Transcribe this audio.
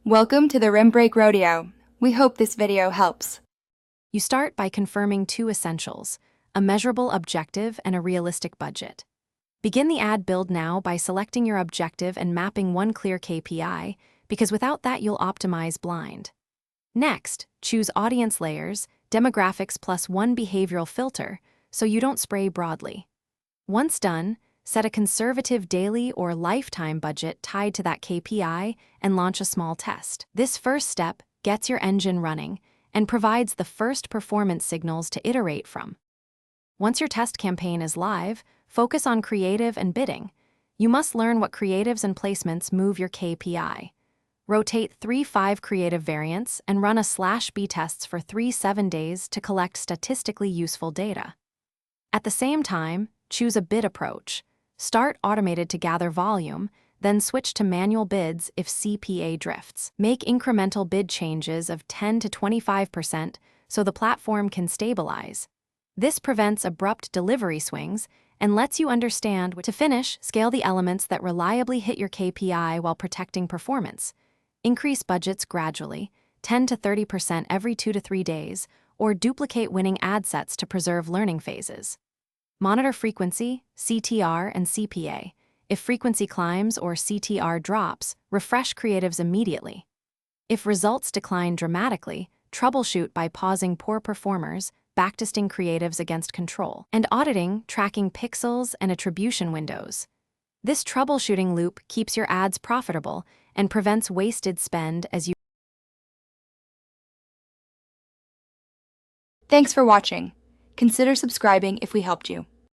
Welcome to the Rim Break Rodeo. We hope this video helps. You start by confirming two essentials: a measurable objective and a realistic budget. Begin the ad build now by selecting your objective and mapping one clear KPI, because without that you'll optimize blind. Next, choose audience layers, demographics plus one behavioral filter, so you don't spray broadly. Once done, set a conservative daily or lifetime budget tied to that KPI and launch a small test. This first step gets your engine running and provides the first performance signals to iterate from. Once your test campaign is live, focus on creative and bidding. You must learn what creatives and placements move your KPI. Rotate 3-5 creative variants and run a /B tests for 3-7 days to collect statistically useful data. At the same time, choose a bid approach. Start automated to gather volume, then switch to manual bids if CPA drifts. Make incremental bid changes of 10 to 25% so the platform can stabilize. This prevents abrupt delivery swings and lets you understand to finish, scale the elements that reliably hit your KPI while protecting performance. Increase budgets gradually, 10 to 30% every 2 to 3 days, or duplicate winning ad sets to preserve learning phases. Monitor frequency, CTR, and CPA. If frequency climbs or CTR drops, refresh creatives immediately. If results decline dramatically, troubleshoot by pausing poor performers, backtesting creatives against control, and auditing, tracking pixels and attribution windows. This troubleshooting loop keeps your ads profitable and prevents wasted spend as you. Thanks for watching. Consider subscribing if we helped you.